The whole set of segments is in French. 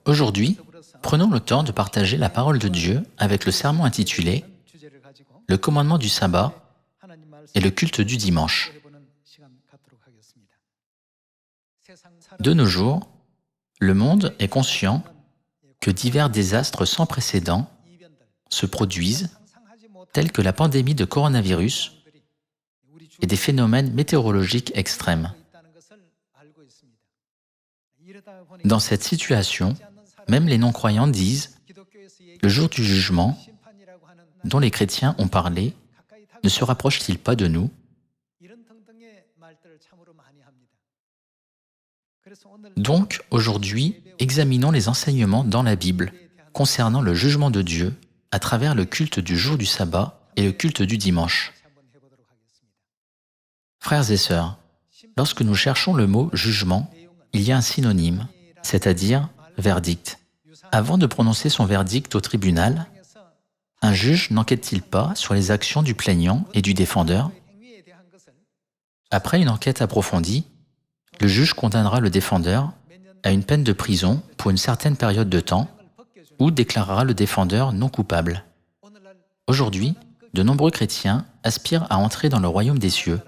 Aujourd'hui, prenons le temps de partager la parole de Dieu avec le sermon intitulé « Le commandement du sabbat et le culte du dimanche ». De nos jours, le monde est conscient que divers désastres sans précédent se produisent, tels que la pandémie de coronavirus et des phénomènes météorologiques extrêmes. Dans cette situation, même les non-croyants disent « Le jour du jugement, dont les chrétiens ont parlé, ne se rapproche-t-il pas de nous ?» Donc, aujourd'hui, examinons les enseignements dans la Bible concernant le jugement de Dieu à travers le culte du jour du sabbat et le culte du dimanche. Frères et sœurs, lorsque nous cherchons le mot « jugement », il y a un synonyme, c'est-à-dire « verdict ». Avant de prononcer son verdict au tribunal, un juge n'enquête-t-il pas sur les actions du plaignant et du défendeur? Après une enquête approfondie, le juge condamnera le défendeur à une peine de prison pour une certaine période de temps ou déclarera le défendeur non coupable. Aujourd'hui, de nombreux chrétiens aspirent à entrer dans le royaume des cieux.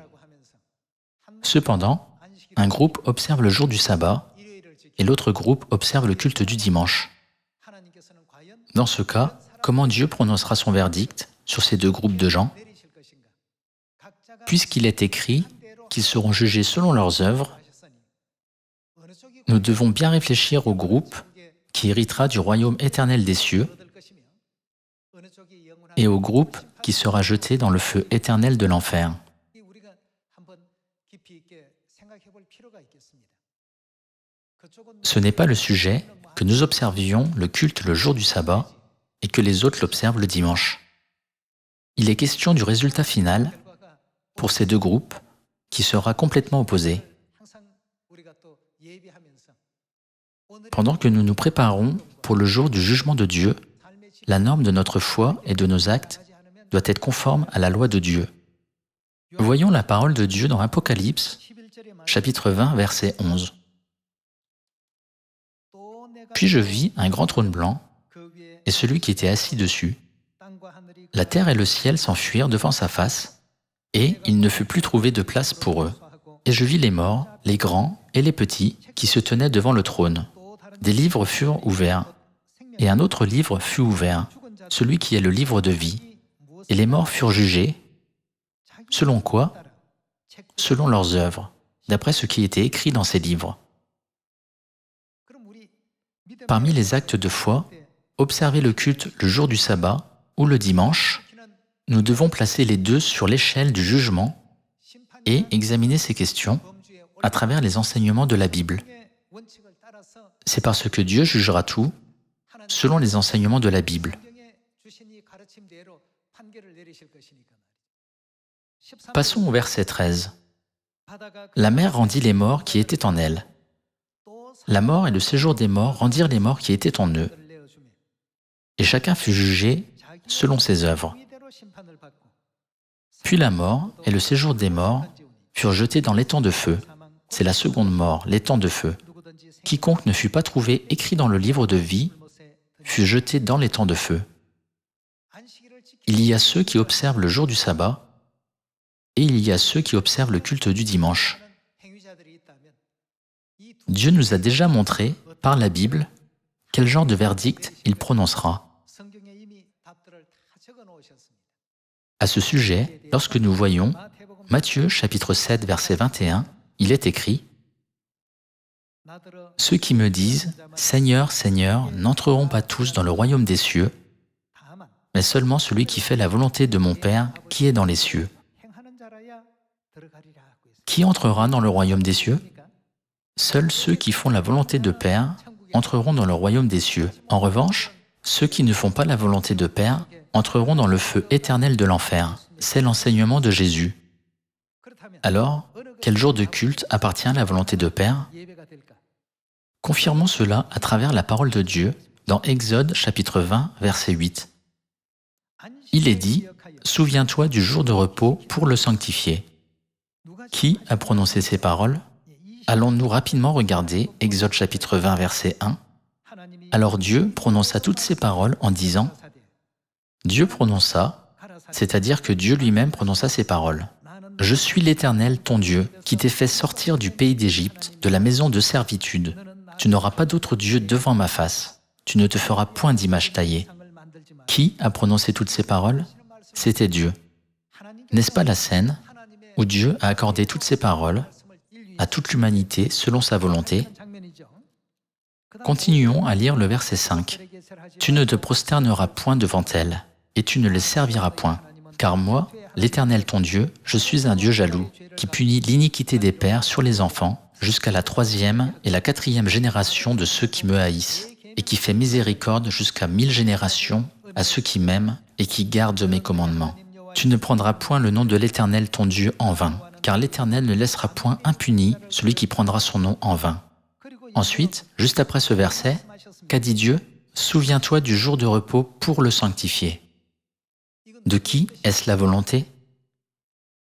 Cependant, un groupe observe le jour du sabbat et l'autre groupe observe le culte du dimanche. Dans ce cas, comment Dieu prononcera son verdict sur ces deux groupes de gens? Puisqu'il est écrit qu'ils seront jugés selon leurs œuvres, nous devons bien réfléchir au groupe qui héritera du royaume éternel des cieux et au groupe qui sera jeté dans le feu éternel de l'enfer. Ce n'est pas le sujet que nous observions le culte le jour du sabbat et que les autres l'observent le dimanche. Il est question du résultat final pour ces deux groupes qui sera complètement opposé. Pendant que nous nous préparons pour le jour du jugement de Dieu, la norme de notre foi et de nos actes doit être conforme à la loi de Dieu. Voyons la parole de Dieu dans Apocalypse, chapitre 20, verset 11. Puis je vis un grand trône blanc et celui qui était assis dessus. La terre et le ciel s'enfuirent devant sa face, et il ne fut plus trouvé de place pour eux. Et je vis les morts, les grands et les petits, qui se tenaient devant le trône. Des livres furent ouverts, et un autre livre fut ouvert, celui qui est le livre de vie. Et les morts furent jugés. Selon quoi? Selon leurs œuvres, d'après ce qui était écrit dans ces livres. Parmi les actes de foi, observer le culte le jour du sabbat ou le dimanche, nous devons placer les deux sur l'échelle du jugement et examiner ces questions à travers les enseignements de la Bible. C'est parce que Dieu jugera tout selon les enseignements de la Bible. Passons au verset 13. La mer rendit les morts qui étaient en elle. La mort et le séjour des morts rendirent les morts qui étaient en eux. Et chacun fut jugé selon ses œuvres. Puis la mort et le séjour des morts furent jetés dans l'étang de feu. C'est la seconde mort, l'étang de feu. Quiconque ne fut pas trouvé écrit dans le livre de vie fut jeté dans l'étang de feu. Il y a ceux qui observent le jour du sabbat et il y a ceux qui observent le culte du dimanche. Dieu nous a déjà montré, par la Bible, quel genre de verdict il prononcera. À ce sujet, lorsque nous voyons Matthieu chapitre 7, verset 21, il est écrit « Ceux qui me disent « Seigneur, Seigneur » n'entreront pas tous dans le royaume des cieux, mais seulement celui qui fait la volonté de mon Père qui est dans les cieux. » Qui entrera dans le royaume des cieux? Seuls ceux qui font la volonté de Père entreront dans le royaume des cieux. En revanche, ceux qui ne font pas la volonté de Père entreront dans le feu éternel de l'enfer. C'est l'enseignement de Jésus. Alors, quel jour de culte appartient à la volonté de Père? Confirmons cela à travers la parole de Dieu dans Exode chapitre 20, verset 8. Il est dit « Souviens-toi du jour de repos pour le sanctifier ». Qui a prononcé ces paroles? Allons-nous rapidement regarder Exode chapitre 20, verset 1. Alors Dieu prononça toutes ces paroles en disant, Dieu prononça, c'est-à-dire que Dieu lui-même prononça ces paroles. Je suis l'Éternel, ton Dieu, qui t'ai fait sortir du pays d'Égypte, de la maison de servitude. Tu n'auras pas d'autre Dieu devant ma face. Tu ne te feras point d'image taillée. Qui a prononcé toutes ces paroles? C'était Dieu. N'est-ce pas la scène où Dieu a accordé toutes ces paroles à toute l'humanité selon sa volonté? Continuons à lire le verset 5. Tu ne te prosterneras point devant elles, et tu ne les serviras point, car moi, l'Éternel ton Dieu, je suis un Dieu jaloux, qui punit l'iniquité des pères sur les enfants, jusqu'à la 3e et la 4e génération de ceux qui me haïssent, et qui fait miséricorde jusqu'à 1000 générations à ceux qui m'aiment et qui gardent mes commandements. Tu ne prendras point le nom de l'Éternel ton Dieu en vain, car l'Éternel ne laissera point impuni celui qui prendra son nom en vain. Ensuite, juste après ce verset, qu'a dit Dieu? Souviens-toi du jour de repos pour le sanctifier. De qui est-ce la volonté?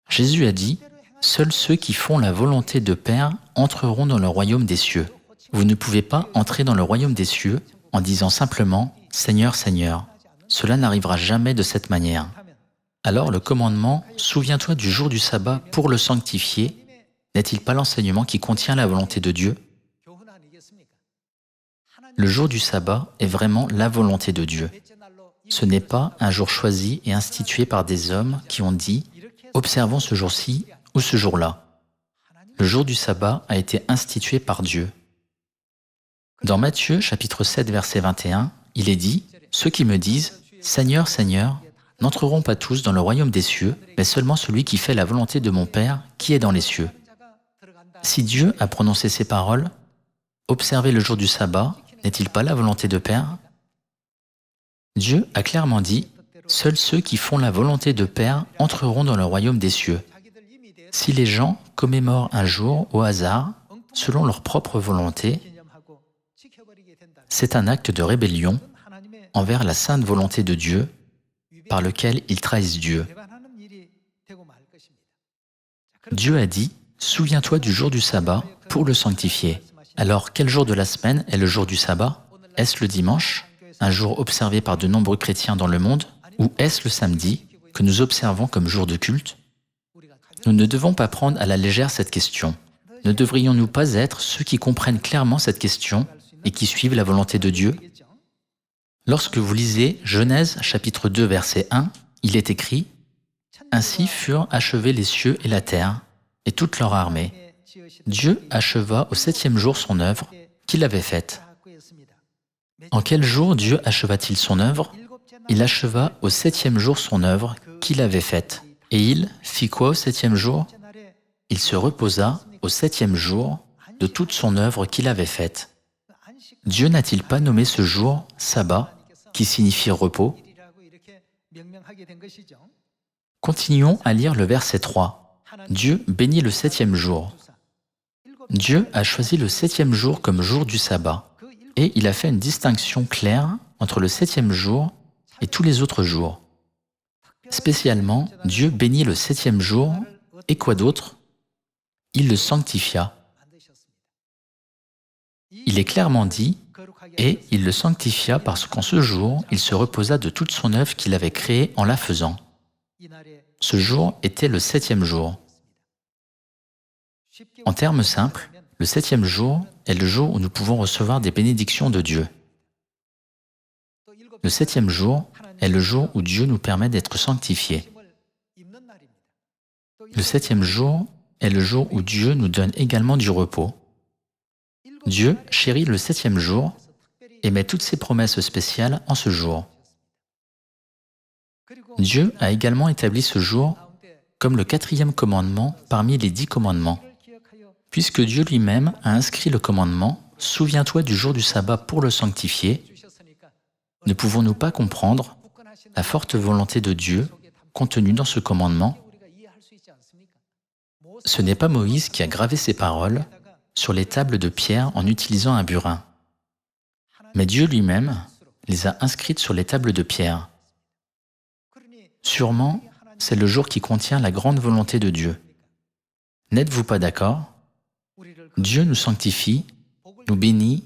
Jésus a dit, seuls ceux qui font la volonté de Père entreront dans le royaume des cieux. Vous ne pouvez pas entrer dans le royaume des cieux en disant simplement « Seigneur, Seigneur ». Cela n'arrivera jamais de cette manière. Alors le commandement « Souviens-toi du jour du sabbat pour le sanctifier » n'est-il pas l'enseignement qui contient la volonté de Dieu? Le jour du sabbat est vraiment la volonté de Dieu. Ce n'est pas un jour choisi et institué par des hommes qui ont dit « Observons ce jour-ci ou ce jour-là ». Le jour du sabbat a été institué par Dieu. Dans Matthieu chapitre 7 verset 21, il est dit « Ceux qui me disent « Seigneur, Seigneur » n'entreront pas tous dans le royaume des cieux, mais seulement celui qui fait la volonté de mon Père qui est dans les cieux. » Si Dieu a prononcé ces paroles, observer le jour du sabbat n'est-il pas la volonté de Père? Dieu a clairement dit « Seuls ceux qui font la volonté de Père entreront dans le royaume des cieux. » Si les gens commémorent un jour au hasard, selon leur propre volonté, c'est un acte de rébellion envers la sainte volonté de Dieu par lequel ils trahissent Dieu. Dieu a dit « Souviens-toi du jour du sabbat pour le sanctifier ». Alors, quel jour de la semaine est le jour du sabbat? Est-ce le dimanche, un jour observé par de nombreux chrétiens dans le monde, ou est-ce le samedi, que nous observons comme jour de culte? Nous ne devons pas prendre à la légère cette question. Ne devrions-nous pas être ceux qui comprennent clairement cette question et qui suivent la volonté de Dieu? Lorsque vous lisez Genèse chapitre 2 verset 1, il est écrit « Ainsi furent achevés les cieux et la terre, et toute leur armée. Dieu acheva au 7e jour son œuvre qu'il avait faite. » En quel jour Dieu acheva-t-il son œuvre? Il acheva au 7e jour son œuvre qu'il avait faite. Et il fit quoi au 7e jour? Il se reposa au 7e jour de toute son œuvre qu'il avait faite. Dieu n'a-t-il pas nommé ce jour sabbat, qui signifie repos? Continuons à lire le verset 3. Dieu bénit le 7e jour. Dieu a choisi le 7e jour comme jour du sabbat, et il a fait une distinction claire entre le 7e jour et tous les autres jours. Spécialement, Dieu bénit le 7e jour, et quoi d'autre? Il le sanctifia. Il est clairement dit, et il le sanctifia parce qu'en ce jour, il se reposa de toute son œuvre qu'il avait créée en la faisant. Ce jour était le 7e jour. En termes simples, le 7e jour est le jour où nous pouvons recevoir des bénédictions de Dieu. Le 7e jour est le jour où Dieu nous permet d'être sanctifiés. Le 7e jour est le jour où Dieu nous donne également du repos. Dieu chérit le 7e jour et met toutes ses promesses spéciales en ce jour. Dieu a également établi ce jour comme le 4e commandement parmi les 10 commandements. Puisque Dieu lui-même a inscrit le commandement « Souviens-toi du jour du sabbat pour le sanctifier », ne pouvons-nous pas comprendre la forte volonté de Dieu contenue dans ce commandement? Ce n'est pas Moïse qui a gravé ces paroles sur les tables de pierre en utilisant un burin, mais Dieu lui-même les a inscrites sur les tables de pierre. Sûrement, c'est le jour qui contient la grande volonté de Dieu. N'êtes-vous pas d'accord? Dieu nous sanctifie, nous bénit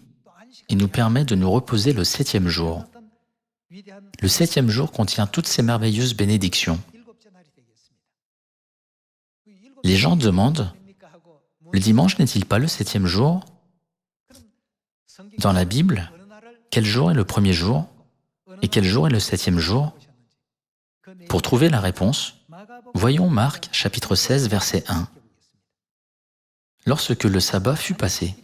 et nous permet de nous reposer le 7e jour. Le 7e jour contient toutes ces merveilleuses bénédictions. Les gens demandent, le dimanche n'est-il pas le 7e jour? Dans la Bible, quel jour est le premier jour et quel jour est le 7e jour? Pour trouver la réponse, voyons Marc chapitre 16 verset 1. Lorsque le sabbat fut passé.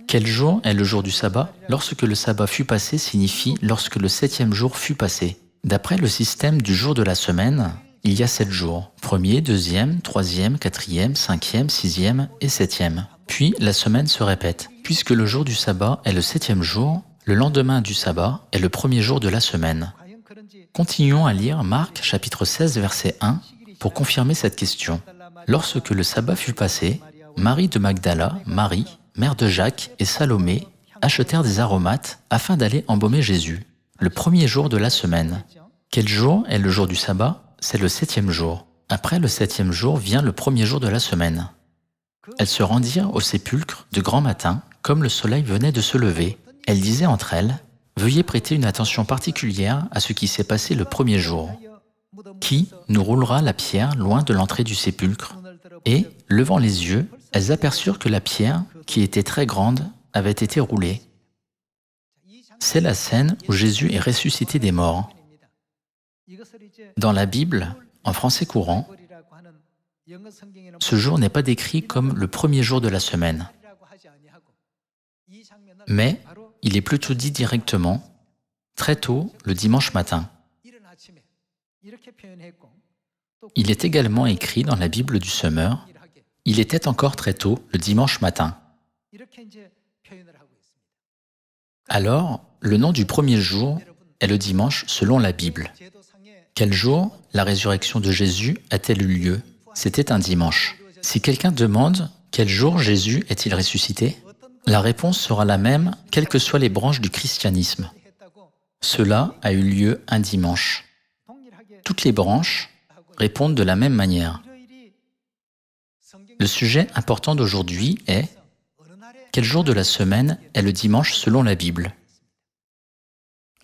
Quel jour est le jour du sabbat? Lorsque le sabbat fut passé signifie lorsque le 7e jour fut passé. D'après le système du jour de la semaine, il y a 7 jours, 1er, 2e, 3e, 4e, 5e, 6e et 7e. Puis la semaine se répète. Puisque le jour du sabbat est le 7e jour, le lendemain du sabbat est le premier jour de la semaine. Continuons à lire Marc chapitre 16 verset 1 pour confirmer cette question. Lorsque le sabbat fut passé, Marie de Magdala, Marie, mère de Jacques et Salomé achetèrent des aromates afin d'aller embaumer Jésus, le premier jour de la semaine. Quel jour est le jour du sabbat? C'est le 7e jour. Après le 7e jour vient le premier jour de la semaine. Elles se rendirent au sépulcre de grand matin, comme le soleil venait de se lever. Elles disaient entre elles, « Veuillez prêter une attention particulière à ce qui s'est passé le premier jour. Qui nous roulera la pierre loin de l'entrée du sépulcre ?» Et, levant les yeux, elles aperçurent que la pierre, qui était très grande, avait été roulée. C'est la scène où Jésus est ressuscité des morts. Dans la Bible, en français courant, ce jour n'est pas décrit comme le premier jour de la semaine, mais il est plutôt dit directement, très tôt le dimanche matin. Il est également écrit dans la Bible du Semeur, il était encore très tôt le dimanche matin. Alors, le nom du premier jour est le dimanche selon la Bible. Quel jour la résurrection de Jésus a-t-elle eu lieu? C'était un dimanche. Si quelqu'un demande quel jour Jésus est-il ressuscité, la réponse sera la même quelles que soient les branches du christianisme. Cela a eu lieu un dimanche. Toutes les branches répondent de la même manière. Le sujet important d'aujourd'hui est quel jour de la semaine est le dimanche selon la Bible?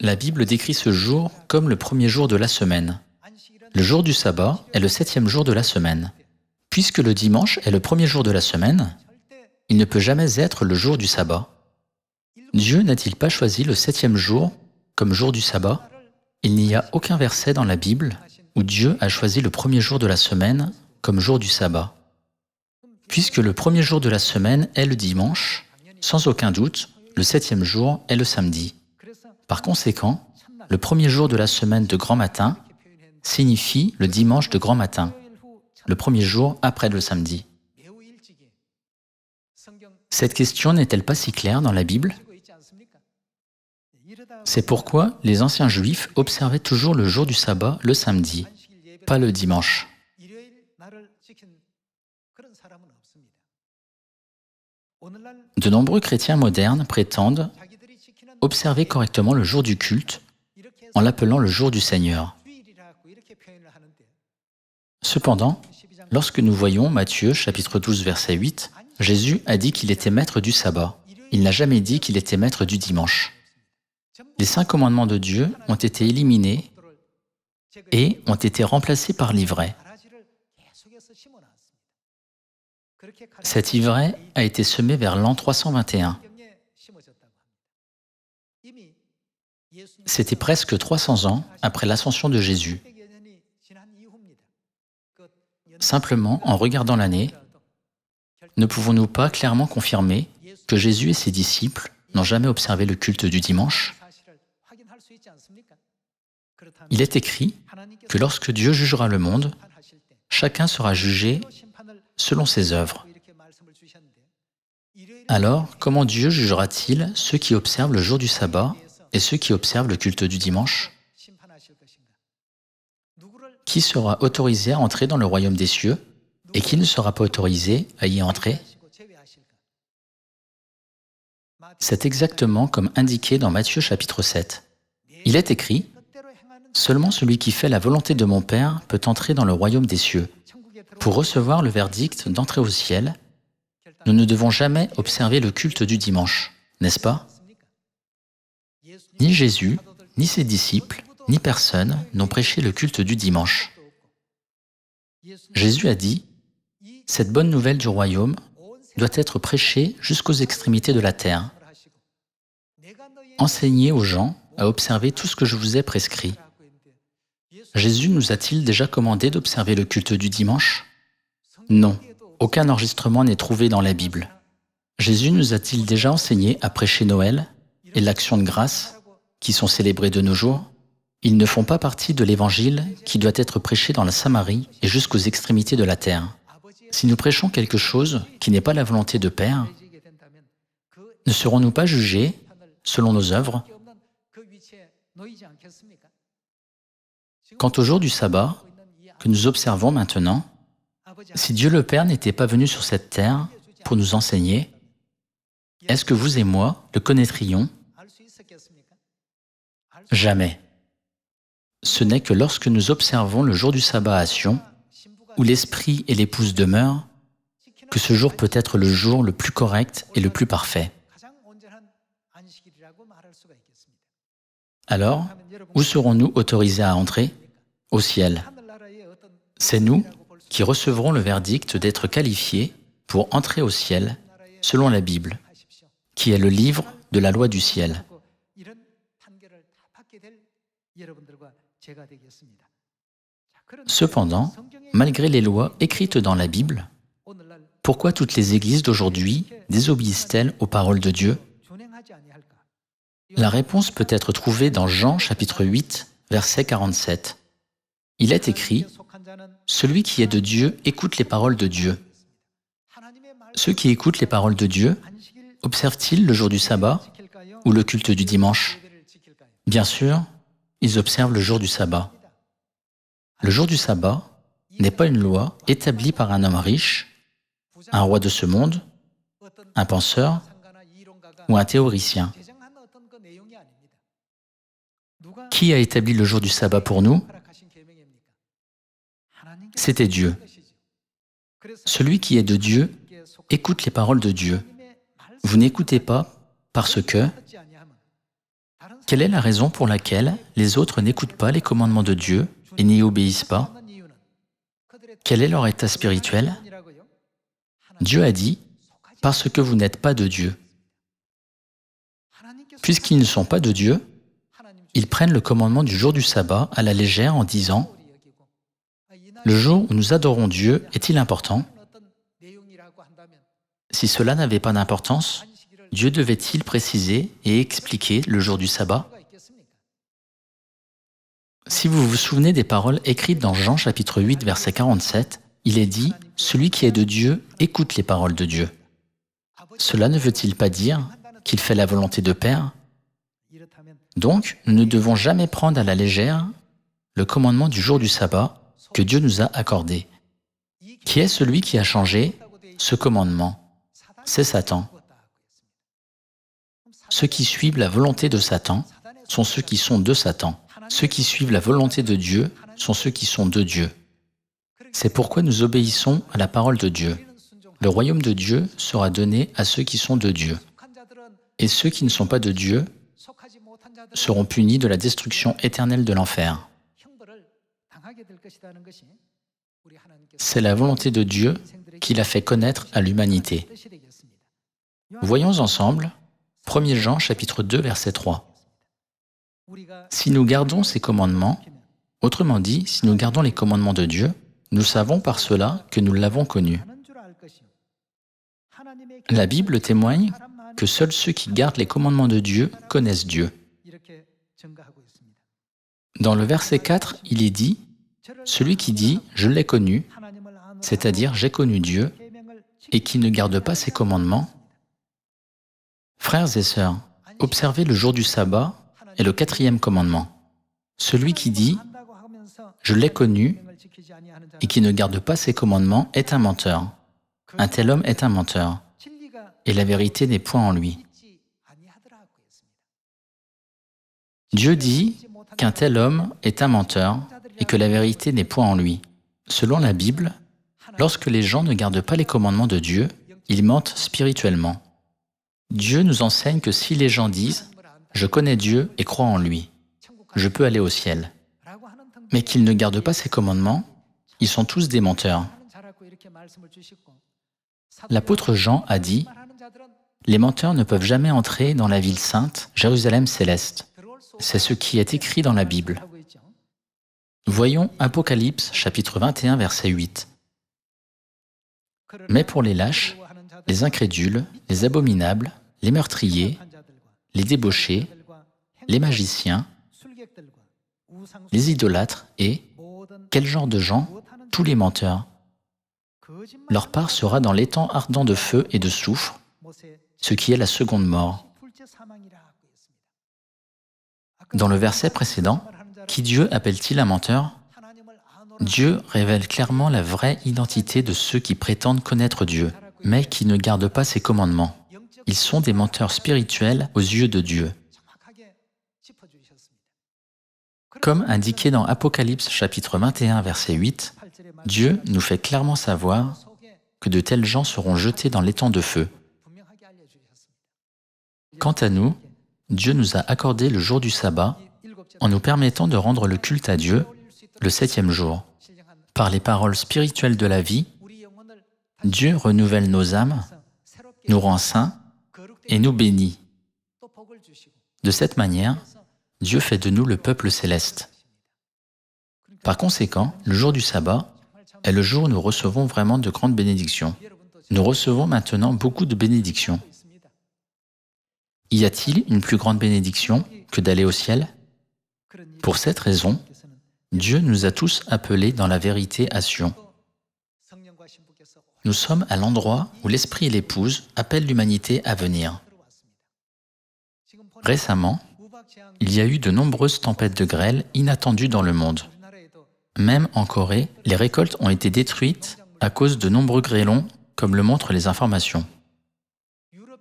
La Bible décrit ce jour comme le premier jour de la semaine. Le jour du sabbat est le 7e jour de la semaine. Puisque le dimanche est le premier jour de la semaine, il ne peut jamais être le jour du sabbat. Dieu n'a-t-il pas choisi le 7e jour comme jour du sabbat? Il n'y a aucun verset dans la Bible où Dieu a choisi le premier jour de la semaine comme jour du sabbat. Puisque le premier jour de la semaine est le dimanche, sans aucun doute, le 7e jour est le samedi. Par conséquent, le premier jour de la semaine de grand matin signifie le dimanche de grand matin, le premier jour après le samedi. Cette question n'est-elle pas si claire dans la Bible? C'est pourquoi les anciens Juifs observaient toujours le jour du sabbat le samedi, pas le dimanche. De nombreux chrétiens modernes prétendent observer correctement le jour du culte en l'appelant le jour du Seigneur. Cependant, lorsque nous voyons Matthieu chapitre 12 verset 8, Jésus a dit qu'il était maître du sabbat. Il n'a jamais dit qu'il était maître du dimanche. Les 5 commandements de Dieu ont été éliminés et ont été remplacés par l'ivraie. Cette ivraie a été semée vers l'an 321. C'était presque 300 ans après l'ascension de Jésus. Simplement, en regardant l'année, ne pouvons-nous pas clairement confirmer que Jésus et ses disciples n'ont jamais observé le culte du dimanche? Il est écrit que lorsque Dieu jugera le monde, chacun sera jugé selon ses œuvres. Alors, comment Dieu jugera-t-il ceux qui observent le jour du sabbat et ceux qui observent le culte du dimanche? Qui sera autorisé à entrer dans le royaume des cieux et qui ne sera pas autorisé à y entrer? C'est exactement comme indiqué dans Matthieu chapitre 7. Il est écrit « Seulement celui qui fait la volonté de mon Père peut entrer dans le royaume des cieux. » Pour recevoir le verdict d'entrer au ciel, Nous ne devons jamais observer le culte du dimanche, n'est-ce pas? Ni Jésus, ni ses disciples, ni personne n'ont prêché le culte du dimanche. Jésus a dit, « Cette bonne nouvelle du royaume doit être prêchée jusqu'aux extrémités de la terre. Enseignez aux gens à observer tout ce que je vous ai prescrit. » Jésus nous a-t-il déjà commandé d'observer le culte du dimanche? Non, aucun enregistrement n'est trouvé dans la Bible. Jésus nous a-t-il déjà enseigné à prêcher Noël et l'Action de grâce, qui sont célébrés de nos jours? Ils ne font pas partie de l'Évangile qui doit être prêché dans la Samarie et jusqu'aux extrémités de la terre. Si nous prêchons quelque chose qui n'est pas la volonté de Père, ne serons-nous pas jugés selon nos œuvres? Quant au jour du sabbat, que nous observons maintenant, si Dieu le Père n'était pas venu sur cette terre pour nous enseigner, est-ce que vous et moi le connaîtrions? Jamais. Ce n'est que lorsque nous observons le jour du sabbat à Sion, où l'Esprit et l'Épouse demeurent, que ce jour peut être le jour le plus correct et le plus parfait. Alors, où serons-nous autorisés à entrer? Au ciel. C'est nous qui recevrons le verdict d'être qualifiés pour entrer au ciel, selon la Bible, qui est le livre de la loi du ciel. Cependant, malgré les lois écrites dans la Bible, pourquoi toutes les églises d'aujourd'hui désobéissent-elles aux paroles de Dieu? La réponse peut être trouvée dans Jean chapitre 8, verset 47. Il est écrit, « Celui qui est de Dieu écoute les paroles de Dieu. » Ceux qui écoutent les paroles de Dieu, observent-ils le jour du sabbat ou le culte du dimanche? Bien sûr, ils observent le jour du sabbat. Le jour du sabbat n'est pas une loi établie par un homme riche, un roi de ce monde, un penseur ou un théoricien. Qui a établi le jour du sabbat pour nous? C'était Dieu. Celui qui est de Dieu écoute les paroles de Dieu. Vous n'écoutez pas parce que... Quelle est la raison pour laquelle les autres n'écoutent pas les commandements de Dieu et n'y obéissent pas? Quel est leur état spirituel? Dieu a dit, « Parce que vous n'êtes pas de Dieu. » Puisqu'ils ne sont pas de Dieu, ils prennent le commandement du jour du sabbat à la légère en disant, « Le jour où nous adorons Dieu est-il important? Si cela n'avait pas d'importance, Dieu devait-il préciser et expliquer le jour du sabbat? » Si vous vous souvenez des paroles écrites dans Jean chapitre 8, verset 47, il est dit « Celui qui est de Dieu écoute les paroles de Dieu. » Cela ne veut-il pas dire qu'il fait la volonté de Père? Donc, nous ne devons jamais prendre à la légère le commandement du jour du sabbat que Dieu nous a accordé. Qui est celui qui a changé ce commandement? C'est Satan. Ceux qui suivent la volonté de Satan sont ceux qui sont de Satan. Ceux qui suivent la volonté de Dieu sont ceux qui sont de Dieu. C'est pourquoi nous obéissons à la parole de Dieu. Le royaume de Dieu sera donné à ceux qui sont de Dieu. Et ceux qui ne sont pas de Dieu seront punis de la destruction éternelle de l'enfer. C'est la volonté de Dieu qu'il a fait connaître à l'humanité. Voyons ensemble 1 Jean chapitre 2, verset 3. Si nous gardons ses commandements, autrement dit, si nous gardons les commandements de Dieu, nous savons par cela que nous l'avons connu. La Bible témoigne que seuls ceux qui gardent les commandements de Dieu connaissent Dieu. Dans le verset 4, il est dit « Celui qui dit « Je l'ai connu », c'est-à-dire « J'ai connu Dieu », et qui ne garde pas ses commandements. Frères et sœurs, observez le jour du sabbat est le 4e commandement. Celui qui dit « Je l'ai connu » et qui ne garde pas ses commandements est un menteur. Un tel homme est un menteur, et la vérité n'est point en lui. Dieu dit qu'un tel homme est un menteur et que la vérité n'est point en lui. Selon la Bible, lorsque les gens ne gardent pas les commandements de Dieu, Ils mentent spirituellement. Dieu nous enseigne que si les gens disent « Je connais Dieu et crois en lui, je peux aller au ciel », mais qu'ils ne gardent pas ses commandements, ils sont tous des menteurs. L'apôtre Jean a dit « Les menteurs ne peuvent jamais entrer dans la ville sainte, Jérusalem céleste. » C'est ce qui est écrit dans la Bible. Voyons Apocalypse chapitre 21 verset 8. Mais pour les lâches, les incrédules, les abominables, les meurtriers, les débauchés, les magiciens, les idolâtres et, quel genre de gens? Tous les menteurs. Leur part sera dans l'étang ardent de feu et de soufre, ce qui est la seconde mort. Dans le verset précédent, qui Dieu appelle-t-il un menteur? Dieu révèle clairement la vraie identité de ceux qui prétendent connaître Dieu, mais qui ne gardent pas ses commandements. Ils sont des menteurs spirituels aux yeux de Dieu. Comme indiqué dans Apocalypse chapitre 21 verset 8, Dieu nous fait clairement savoir que de tels gens seront jetés dans l'étang de feu. Quant à nous, Dieu nous a accordé le jour du sabbat en nous permettant de rendre le culte à Dieu le 7e jour. Par les paroles spirituelles de la vie, Dieu renouvelle nos âmes, nous rend saints et nous bénit. De cette manière, Dieu fait de nous le peuple céleste. Par conséquent, le jour du sabbat est le jour où nous recevons vraiment de grandes bénédictions. Nous recevons maintenant beaucoup de bénédictions. Y a-t-il une plus grande bénédiction que d'aller au ciel? Pour cette raison, Dieu nous a tous appelés dans la vérité à Sion. Nous sommes à l'endroit où l'Esprit et l'Épouse appellent l'humanité à venir. Récemment, il y a eu de nombreuses tempêtes de grêle inattendues dans le monde. Même en Corée, les récoltes ont été détruites à cause de nombreux grêlons, comme le montrent les informations.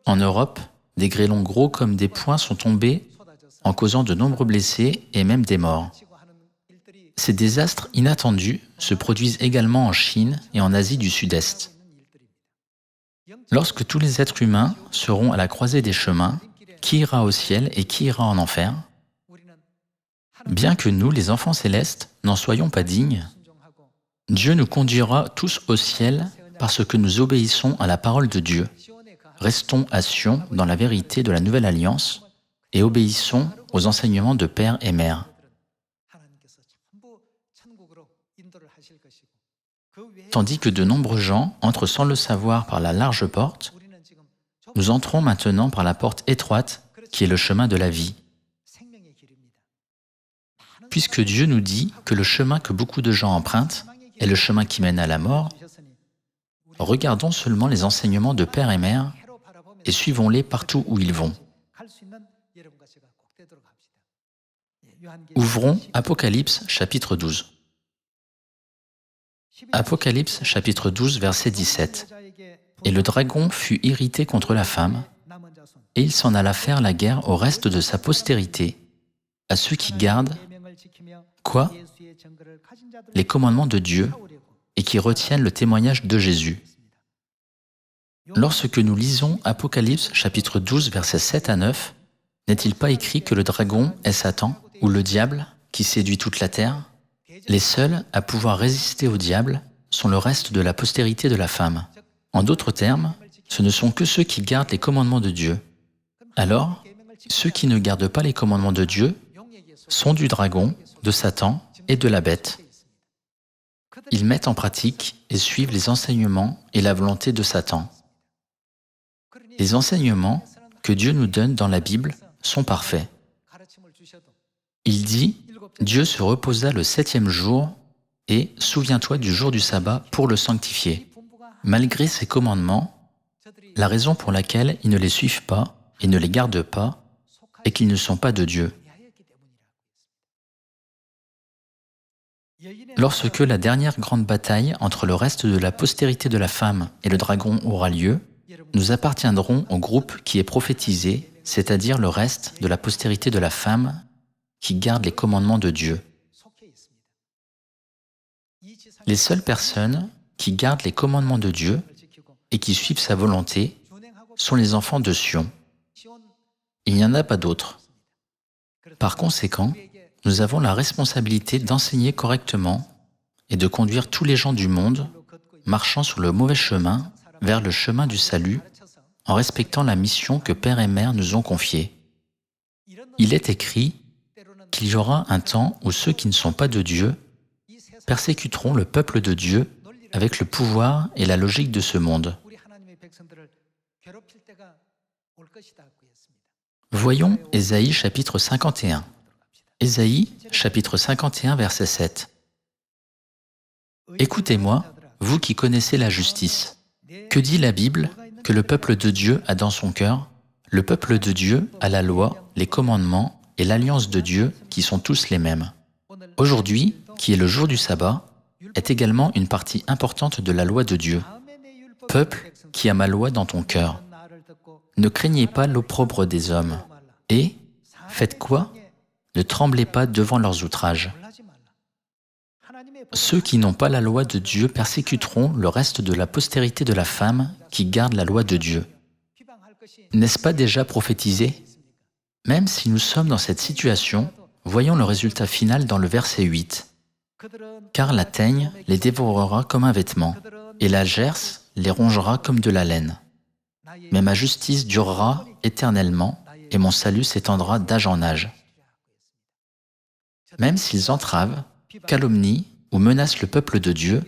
En Europe, des grêlons gros comme des poings sont tombés en causant de nombreux blessés et même des morts. Ces désastres inattendus se produisent également en Chine et en Asie du Sud-Est. Lorsque tous les êtres humains seront à la croisée des chemins, qui ira au ciel et qui ira en enfer? Bien que nous, les enfants célestes, n'en soyons pas dignes, Dieu nous conduira tous au ciel parce que nous obéissons à la parole de Dieu. Restons à Sion dans la vérité de la nouvelle alliance et obéissons aux enseignements de Père et Mère. Tandis que de nombreux gens entrent sans le savoir par la large porte, nous entrons maintenant par la porte étroite qui est le chemin de la vie. Puisque Dieu nous dit que le chemin que beaucoup de gens empruntent est le chemin qui mène à la mort, regardons seulement les enseignements de Père et Mère et suivons-les partout où ils vont. Ouvrons Apocalypse chapitre 12. Apocalypse chapitre 12 verset 17. Et le dragon fut irrité contre la femme, et il s'en alla faire la guerre au reste de sa postérité, à ceux qui gardent, quoi? Les commandements de Dieu, et qui retiennent le témoignage de Jésus. Lorsque nous lisons Apocalypse chapitre 12 versets 7 à 9, n'est-il pas écrit que le dragon est Satan, ou le diable, qui séduit toute la terre? Les seuls à pouvoir résister au diable sont le reste de la postérité de la femme. En d'autres termes, ce ne sont que ceux qui gardent les commandements de Dieu. Alors, ceux qui ne gardent pas les commandements de Dieu sont du dragon, de Satan et de la bête. Ils mettent en pratique et suivent les enseignements et la volonté de Satan. Les enseignements que Dieu nous donne dans la Bible sont parfaits. Il dit « Dieu se reposa le 7e jour et souviens-toi du jour du sabbat pour le sanctifier ». Malgré ces commandements, la raison pour laquelle ils ne les suivent pas et ne les gardent pas est qu'ils ne sont pas de Dieu. Lorsque la dernière grande bataille entre le reste de la postérité de la femme et le dragon aura lieu, nous appartiendrons au groupe qui est prophétisé, c'est-à-dire le reste de la postérité de la femme qui garde les commandements de Dieu. Les seules personnes qui gardent les commandements de Dieu et qui suivent sa volonté sont les enfants de Sion. Il n'y en a pas d'autres. Par conséquent, nous avons la responsabilité d'enseigner correctement et de conduire tous les gens du monde marchant sur le mauvais chemin vers le chemin du salut en respectant la mission que Père et Mère nous ont confiée. Il est écrit qu'il y aura un temps où ceux qui ne sont pas de Dieu persécuteront le peuple de Dieu avec le pouvoir et la logique de ce monde. Voyons Ésaïe chapitre 51. Ésaïe chapitre 51 verset 7. Écoutez-moi, vous qui connaissez la justice. Que dit la Bible que le peuple de Dieu a dans son cœur? Le peuple de Dieu a la loi, les commandements et l'alliance de Dieu qui sont tous les mêmes. Aujourd'hui, qui est le jour du sabbat, est également une partie importante de la loi de Dieu. Peuple qui a ma loi dans ton cœur, ne craignez pas l'opprobre des hommes. Et, faites quoi? Ne tremblez pas devant leurs outrages. Ceux qui n'ont pas la loi de Dieu persécuteront le reste de la postérité de la femme qui garde la loi de Dieu. N'est-ce pas déjà prophétisé? Même si nous sommes dans cette situation, voyons le résultat final dans le verset 8. Car la teigne les dévorera comme un vêtement, et la gerce les rongera comme de la laine. Mais ma justice durera éternellement, et mon salut s'étendra d'âge en âge. Même s'ils entravent, calomnient ou menacent le peuple de Dieu,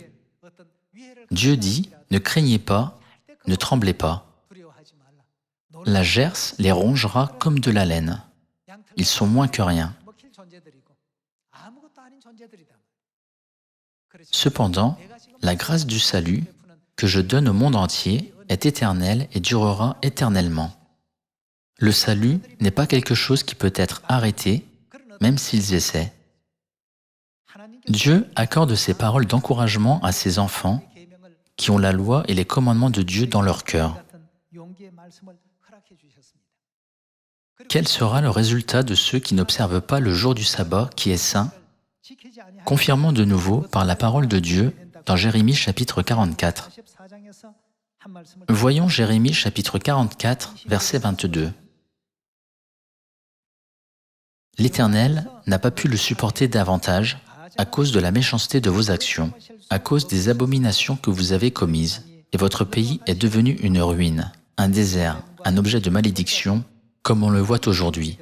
Dieu dit, ne craignez pas, ne tremblez pas. La gerce les rongera comme de la laine. Ils sont moins que rien. Cependant, la grâce du salut que je donne au monde entier est éternelle et durera éternellement. Le salut n'est pas quelque chose qui peut être arrêté, même s'ils essaient. Dieu accorde ces paroles d'encouragement à ses enfants qui ont la loi et les commandements de Dieu dans leur cœur. Quel sera le résultat de ceux qui n'observent pas le jour du sabbat qui est saint? Confirmons de nouveau par la parole de Dieu dans Jérémie chapitre 44. Voyons Jérémie chapitre 44, verset 22. L'Éternel n'a pas pu le supporter davantage à cause de la méchanceté de vos actions, à cause des abominations que vous avez commises, et votre pays est devenu une ruine, un désert, un objet de malédiction, comme on le voit aujourd'hui.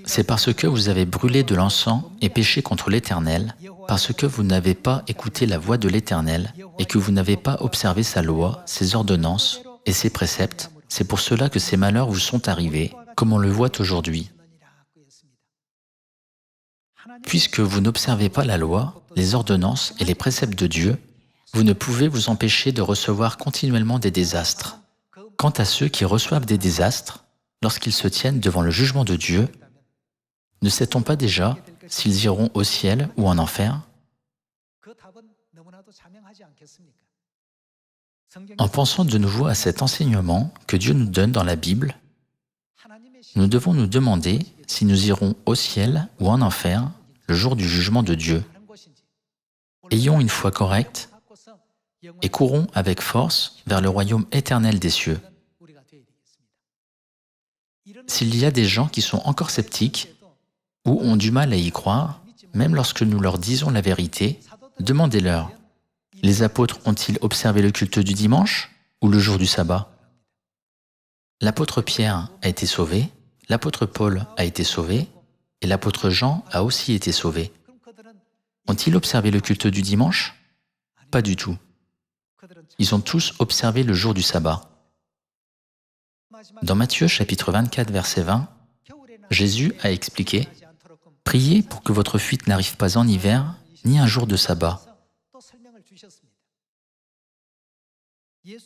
C'est parce que vous avez brûlé de l'encens et péché contre l'Éternel, parce que vous n'avez pas écouté la voix de l'Éternel et que vous n'avez pas observé sa loi, ses ordonnances et ses préceptes, c'est pour cela que ces malheurs vous sont arrivés, comme on le voit aujourd'hui. Puisque vous n'observez pas la loi, les ordonnances et les préceptes de Dieu, vous ne pouvez vous empêcher de recevoir continuellement des désastres. Quant à ceux qui reçoivent des désastres, lorsqu'ils se tiennent devant le jugement de Dieu, ne sait-on pas déjà s'ils iront au ciel ou en enfer? En pensant de nouveau à cet enseignement que Dieu nous donne dans la Bible, nous devons nous demander si nous irons au ciel ou en enfer le jour du jugement de Dieu. Ayons une foi correcte et courons avec force vers le royaume éternel des cieux. S'il y a des gens qui sont encore sceptiques ou ont du mal à y croire, même lorsque nous leur disons la vérité, demandez-leur, les apôtres ont-ils observé le culte du dimanche ou le jour du sabbat? L'apôtre Pierre a été sauvé, l'apôtre Paul a été sauvé, et l'apôtre Jean a aussi été sauvé. Ont-ils observé le culte du dimanche? Pas du tout. Ils ont tous observé le jour du sabbat. Dans Matthieu chapitre 24, verset 20, Jésus a expliqué « Priez pour que votre fuite n'arrive pas en hiver, ni un jour de sabbat. »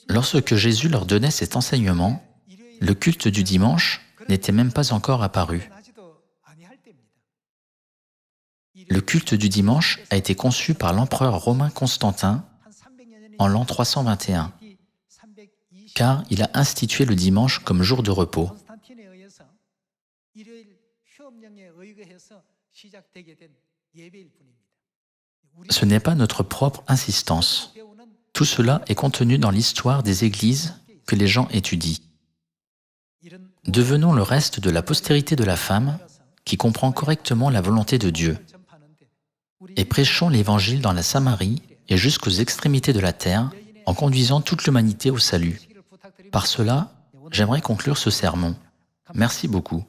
Lorsque Jésus leur donnait cet enseignement, le culte du dimanche n'était même pas encore apparu. Le culte du dimanche a été conçu par l'empereur romain Constantin en l'an 321, car il a institué le dimanche comme jour de repos. Ce n'est pas notre propre insistance. Tout cela est contenu dans l'histoire des églises que les gens étudient. Devenons le reste de la postérité de la femme qui comprend correctement la volonté de Dieu et prêchons l'Évangile dans la Samarie et jusqu'aux extrémités de la terre en conduisant toute l'humanité au salut. Par cela, j'aimerais conclure ce sermon. Merci beaucoup.